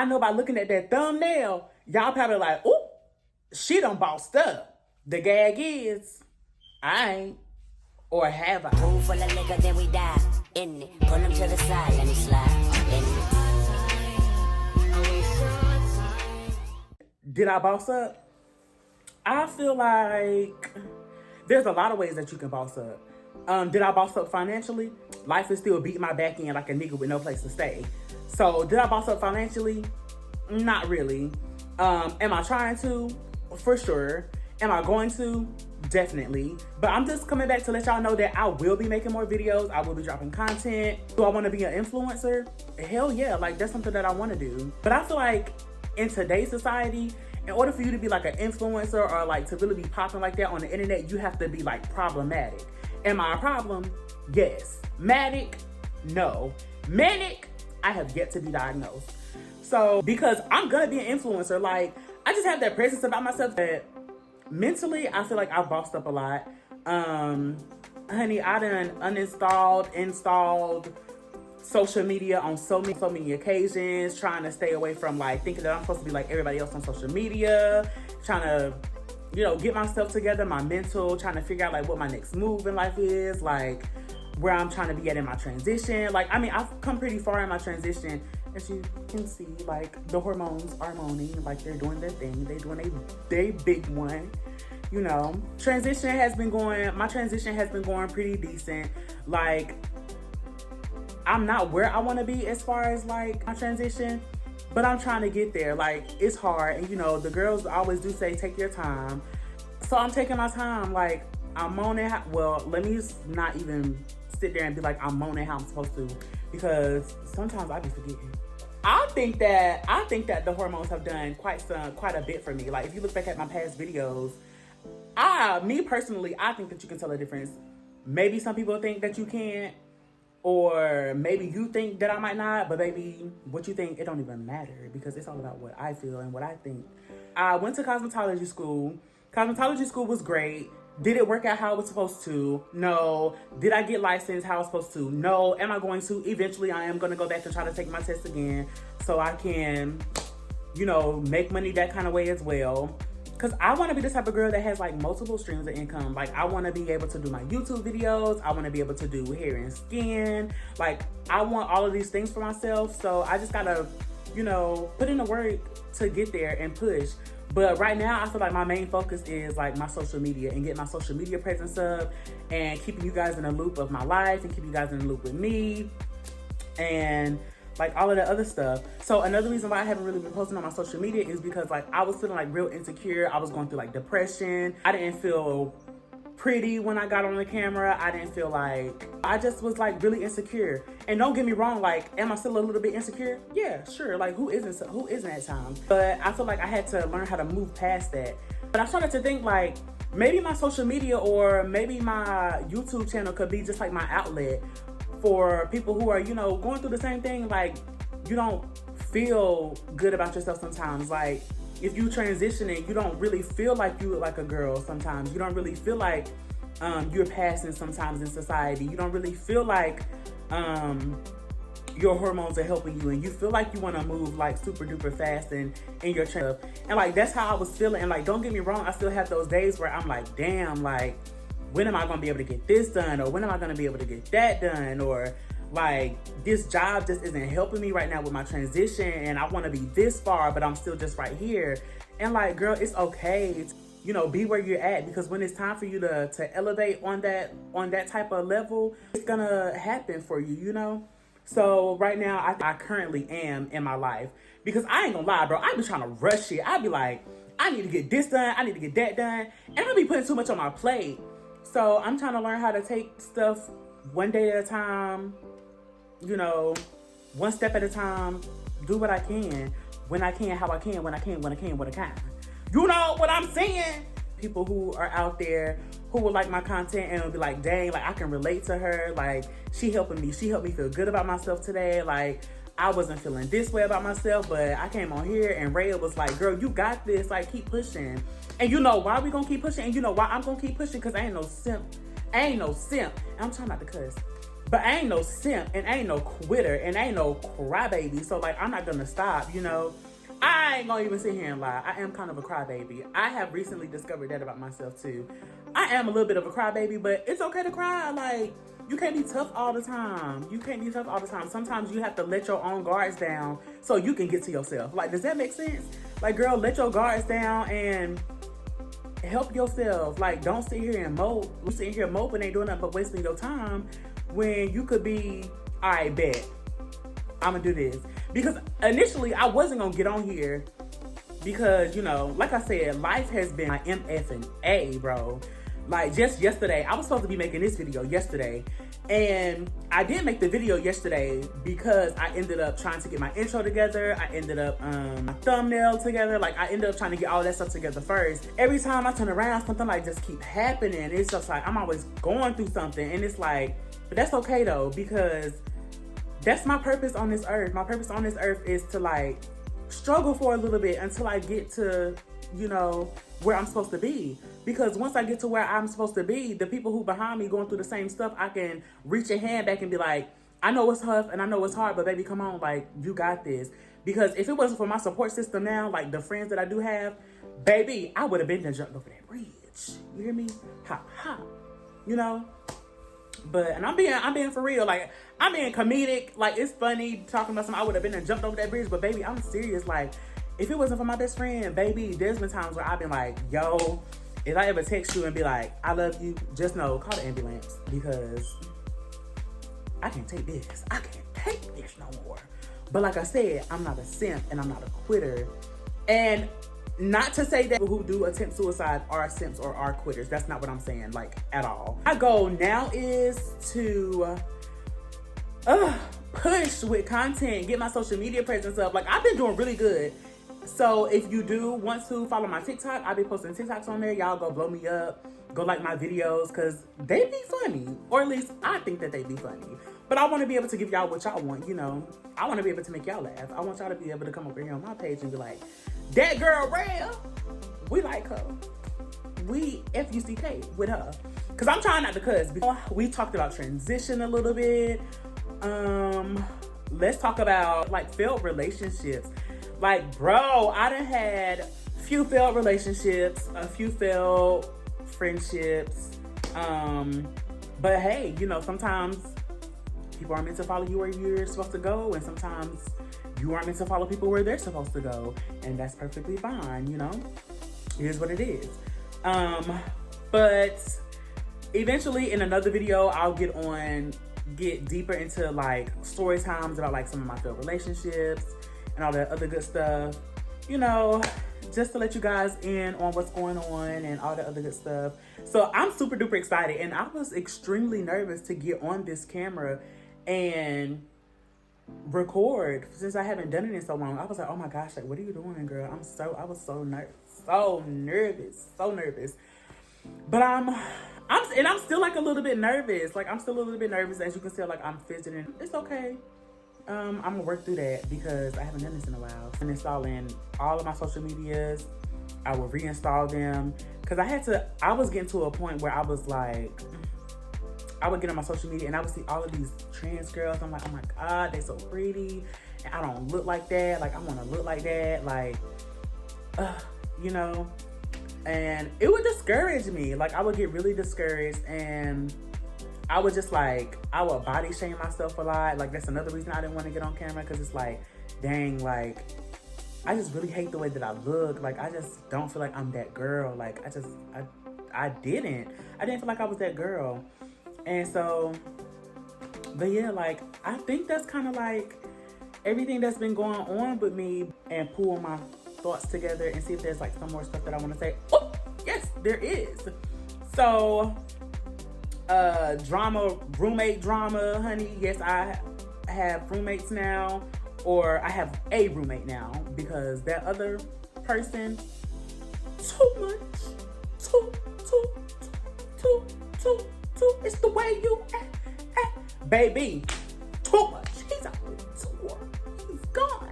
I know by looking at that thumbnail, y'all probably like, oh, she done bossed up. The gag is, I ain't. Or have I? Pool full of liquor, then we die in it. Pull them to the side, let me slide in it. Did I boss up? I feel like there's a lot of ways that you can boss up. Did I boss up financially? Life is still beating my back end like a nigga with no place to stay. So did I boss up financially? Not really. Am I trying to? For sure. Am I going to? Definitely. But I'm just coming back to let y'all know that I will be making more videos. I will be dropping content. Do I want to be an influencer? Hell yeah. Like, that's something that I want to do. But I feel like in today's society, in order for you to be like an influencer or like to really be popping like that on the internet, you have to be like problematic. Am I a problem? Yes. Matic? No. Manic? I have yet to be diagnosed. So, because I'm gonna be an influencer, like, I just have that presence about myself that mentally, I feel like I've bossed up a lot. Honey, I done uninstalled, installed social media on so many occasions, trying to stay away from like thinking that I'm supposed to be like everybody else on social media, trying to, you know, get myself together, my mental, trying to figure out like what my next move in life is, like where I'm trying to be at in my transition. Like, I mean, I've come pretty far in my transition. As you can see, like, the hormones are moaning, like, they're doing their thing. They're doing they big one, you know. My transition has been going pretty decent. Like, I'm not where I want to be as far as, like, my transition, but I'm trying to get there. Like, it's hard, and, you know, the girls always do say, take your time. So I'm taking my time. Like, I'm moaning, well, let me not even sit there and be like, I'm moaning how I'm supposed to, because sometimes I be forgetting. I think that the hormones have done quite a bit for me. Like, if you look back at my past videos, me personally, I think that you can tell a difference. Maybe some people think that you can't, or maybe you think that I might not, but baby, what you think, it don't even matter, because it's all about what I feel and what I think. I went to cosmetology school. Cosmetology school was great. Did it work out how it was supposed to? No. Did I get licensed how I was supposed to? No. Am I going to? Eventually, I am going to go back and try to take my test again so I can, you know, make money that kind of way as well. Because I want to be the type of girl that has like multiple streams of income. Like, I want to be able to do my YouTube videos. I want to be able to do hair and skin. Like, I want all of these things for myself. So I just got to, you know, put in the work to get there and push. But right now, I feel like my main focus is like my social media and getting my social media presence up and keeping you guys in the loop of my life and keeping you guys in the loop with me and like all of the other stuff. So another reason why I haven't really been posting on my social media is because like I was feeling like real insecure. I was going through like depression. I didn't feel pretty when I got on the camera. I didn't feel like, I just was like really insecure. And don't get me wrong, like, am I still a little bit insecure? Yeah, sure. Like, who isn't at times? But I feel like I had to learn how to move past that. But I started to think like, maybe my social media or maybe my YouTube channel could be just like my outlet for people who are, you know, going through the same thing. Like, you don't feel good about yourself sometimes. Like, if you transitioning, you don't really feel like you look like a girl sometimes. You don't really feel like you're passing sometimes in society. You don't really feel like your hormones are helping you, and you feel like you want to move like super duper fast in your trend. And like, that's how I was feeling. And like, don't get me wrong, I still have those days where I'm like, damn, like, when am I going to be able to get this done? Or when am I going to be able to get that done? Or like, this job just isn't helping me right now with my transition, and I want to be this far, but I'm still just right here. And like, girl, it's okay to, you know, be where you're at, because when it's time for you to elevate on that type of level, it's gonna happen for you, you know? So right now, I currently am in my life, because I ain't gonna lie, bro, I be trying to rush shit. I be like, I need to get this done, I need to get that done, and I be putting too much on my plate. So I'm trying to learn how to take stuff one day at a time, you know, one step at a time, do what I can, when I can, how I can, when I can. You know what I'm saying? People who are out there who will like my content and will be like, dang, like, I can relate to her. Like, she helped me feel good about myself today. Like, I wasn't feeling this way about myself, but I came on here and Raya was like, girl, you got this. Like, keep pushing. And you know why we gonna keep pushing? And you know why I'm gonna keep pushing? Because I ain't no simp. And I'm trying not to cuss. But I ain't no simp, and I ain't no quitter, and I ain't no crybaby. So like, I'm not gonna stop, you know. I ain't gonna even sit here and lie. I am kind of a crybaby. I have recently discovered that about myself too. I am a little bit of a crybaby, but it's okay to cry. Like, you can't be tough all the time. You can't be tough all the time. Sometimes you have to let your own guards down so you can get to yourself. Like, does that make sense? Like, girl, let your guards down and help yourself. Like, don't sit here and mope. Sitting here moping ain't doing nothing but wasting your time when you could be, all right, bet, I'm gonna do this. Because initially I wasn't gonna get on here because, you know, like I said, life has been my MF&A, bro. Like, just yesterday, I was supposed to be making this video yesterday, and I did make the video yesterday because I ended up trying to get my intro together. I ended up my thumbnail together. Like, I ended up trying to get all that stuff together first. Every time I turn around, something like just keep happening. It's just like I'm always going through something, and it's like, but that's okay though, because that's my purpose on this earth. My purpose on this earth is to like struggle for a little bit until I get to, you know, where I'm supposed to be. Because once I get to where I'm supposed to be, the people who behind me going through the same stuff, I can reach a hand back and be like, I know it's tough and I know it's hard, but baby, come on, like, you got this. Because if it wasn't for my support system now, like the friends that I do have, baby, I would have been there jumped over that bridge. You hear me? Hop, hop. You know? But, and I'm being for real. Like, I'm being comedic. Like, it's funny talking about something. I would have been and jumped over that bridge. But baby, I'm serious. Like, if it wasn't for my best friend, baby, there's been times where I've been like, yo, if I ever text you and be like, I love you, just know, call the ambulance. Because I can't take this. I can't take this no more. But like I said, I'm not a simp and I'm not a quitter. And not to say that people who do attempt suicide are simps or are quitters. That's not what I'm saying, like, at all. My goal now is to push with content, get my social media presence up. Like, I've been doing really good. So if you do want to follow my TikTok, I'll be posting TikToks on there. Y'all go blow me up. Go like my videos, because they be funny. Or at least I think that they be funny. But I want to be able to give y'all what y'all want, you know. I want to be able to make y'all laugh. I want y'all to be able to come over here on my page and be like, that girl Rhea, we like her. We F-U-C-K with her. Because I'm trying not to cuss. We talked about transition a little bit. Let's talk about, like, failed relationships. Like, bro, I done had a few failed relationships, a few failed friendships. But hey, you know, sometimes people aren't meant to follow you where you're supposed to go, and sometimes you aren't meant to follow people where they're supposed to go, and that's perfectly fine, you know? It is what it is. But eventually in another video, I'll get deeper into like story times about like some of my failed relationships and all that other good stuff, you know, just to let you guys in on what's going on and all the other good stuff. So I'm super duper excited, and I was extremely nervous to get on this camera and record since I haven't done it in so long. I was like, oh my gosh, like, what are you doing, girl? I was so nervous. But I'm still like a little bit nervous. Like, I'm still a little bit nervous. As you can tell, like, I'm fidgeting. It's okay. I'm gonna work through that because I haven't done this in a while. I'm installing all of my social medias. I will reinstall them because I was getting to a point where I was like, I would get on my social media and I would see all of these trans girls. I'm like, oh my God, they're so pretty. And I don't look like that. Like, I want to look like that. Like, you know, and it would discourage me. Like, I would get really discouraged, and I would just like, I would body shame myself a lot. Like, that's another reason I didn't want to get on camera, because it's like, dang, like, I just really hate the way that I look. Like, I just don't feel like I'm that girl. Like, I didn't feel like I was that girl. And so, but yeah, like, I think that's kind of like everything that's been going on with me, and pull my thoughts together and see if there's like some more stuff that I want to say. Oh, yes, there is. So, roommate drama, honey. Yes, I have roommates now, or I have a roommate now, because that other person, too much, too. It's the way you act. Baby, too much. He's out the door. He's gone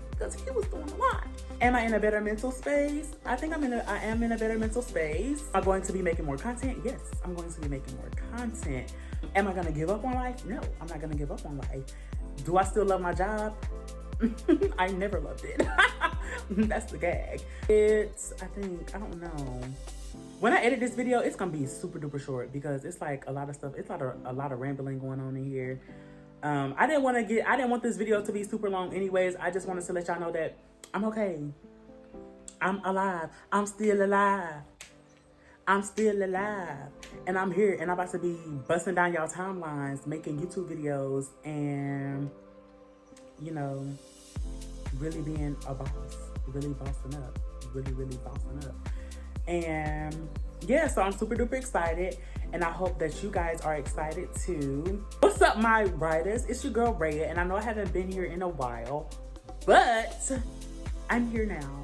because he was doing a lot. Am I in a better mental space? I think I am in a better mental space. Am I going to be making more content? Yes, I'm going to be making more content. Am I gonna give up on life? No, I'm not gonna give up on life. Do I still love my job? I never loved it. That's the gag. I don't know. When I edit this video, it's gonna be super duper short because it's like a lot of stuff. It's a lot of rambling going on in here. I didn't want this video to be super long anyways. I just wanted to let y'all know that I'm okay. I'm alive. I'm still alive. I'm still alive. And I'm here and I'm about to be busting down y'all timelines, making YouTube videos and, you know, really being a boss. Really bossing up. Really bossing up. And yeah, so I'm super duper excited. And I hope that you guys are excited too. What's up, my writers? It's your girl, Raya. And I know I haven't been here in a while, but I'm here now.